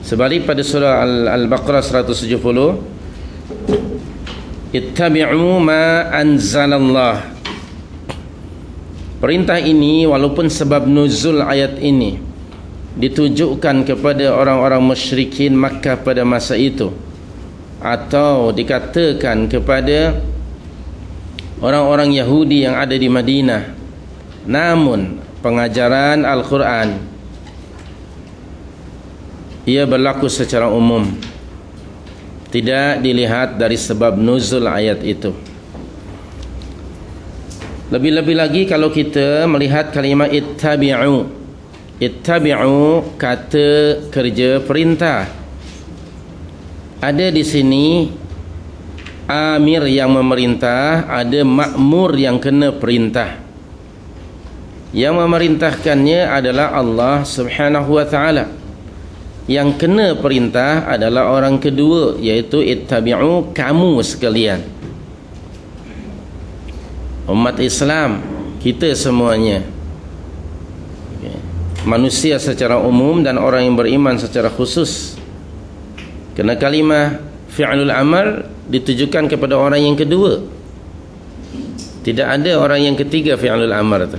Sebalik pada surah Al-Baqarah 170, ittabi'u ma anzalallah. Perintah ini walaupun sebab nuzul ayat ini ditujukan kepada orang-orang musyrikin Makkah pada masa itu, atau dikatakan kepada orang-orang Yahudi yang ada di Madinah, namun pengajaran Al-Quran ia berlaku secara umum, tidak dilihat dari sebab nuzul ayat itu. Lebih-lebih lagi kalau kita melihat kalimat ittabi'u. Ittabi'u kata kerja perintah. Ada di sini amir yang memerintah, ada makmur yang kena perintah. Yang memerintahkannya adalah Allah Subhanahu wa ta'ala. Yang kena perintah adalah orang kedua, iaitu ittabi'u, kamu sekalian, umat Islam, kita semuanya, manusia secara umum dan orang yang beriman secara khusus. Kerana kalimah fi'lul amal ditujukan kepada orang yang kedua, tidak ada orang yang ketiga fi'lul amr tu.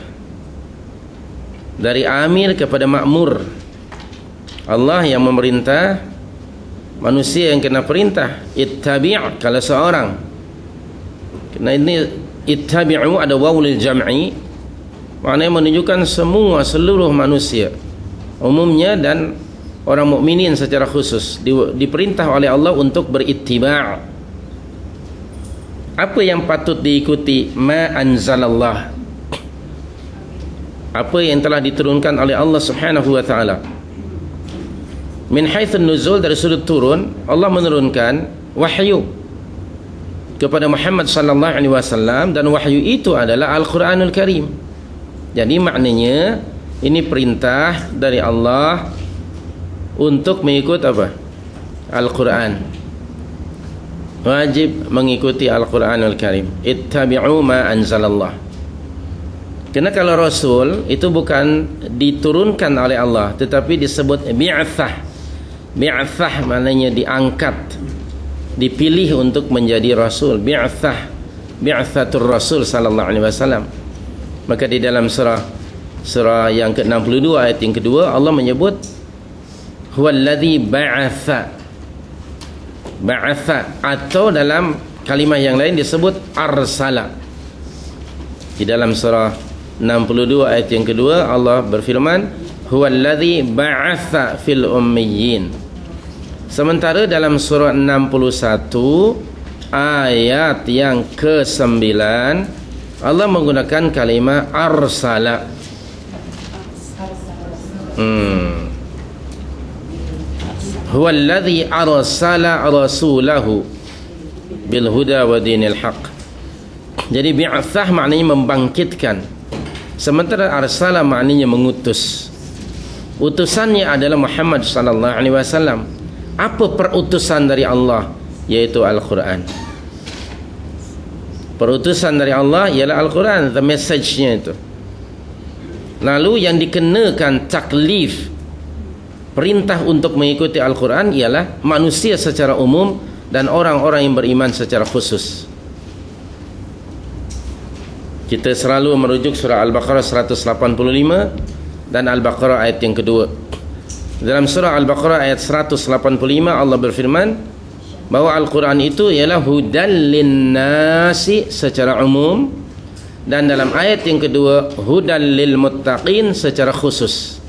Dari amir kepada makmur, Allah yang memerintah, manusia yang kena perintah. Ittabi' kalau seorang, kerana ini ittabi'u ada wawul jam'i, maknanya menunjukkan semua, seluruh manusia umumnya dan orang mukminin secara khusus diperintah oleh Allah untuk berittiba'. Apa yang patut diikuti? Ma anzalallah, apa yang telah diturunkan oleh Allah Subhanahu wa ta'ala. Min haitsun nuzul, dari sudut turun, Allah menurunkan wahyu kepada Muhammad sallallahu alaihi wasallam, dan wahyu itu adalah Al-Quranul Karim. Jadi maknanya ini perintah dari Allah untuk mengikut apa? Al-Quran. Wajib mengikuti Al-Quranul Karim. Ittabi'u ma anzalallah. Kerana kalau Rasul itu bukan diturunkan oleh Allah, tetapi disebut bi'athah. Bi'athah maknanya diangkat, dipilih untuk menjadi Rasul. Bi'athah, bi'athatur Rasul sallallahu alaihi wasallam. Maka di dalam surah yang ke-62 ayat yang kedua, Allah menyebut huwallazi ba'atha. Ba'atha, atau dalam kalimah yang lain disebut arsala. Di dalam surah 62 ayat yang kedua, Allah berfirman huwallazi ba'atha fil ummiyin. Sementara dalam surah 61 ayat yang ke-9, Allah menggunakan kalimah arsala. Huwallazi arsala rasulahu bil huda wa dinil haq. Jadi bi'athah maknanya membangkitkan, sementara arsala maknanya mengutus. Utusannya adalah Muhammad sallallahu alaihi wasallam. Apa perutusan dari Allah? Yaitu Al-Quran. Perutusan dari Allah ialah Al-Quran, the message-nya itu. Lalu yang dikenakan taklif, perintah untuk mengikuti Al-Quran, ialah manusia secara umum dan orang-orang yang beriman secara khusus. Kita selalu merujuk surah Al-Baqarah 185 dan Al-Baqarah ayat yang kedua. Dalam surah Al-Baqarah ayat 185, Allah berfirman bahawa Al-Quran itu ialah hudal linnasi secara umum, dan dalam ayat yang kedua hudal lil muttaqin secara khusus.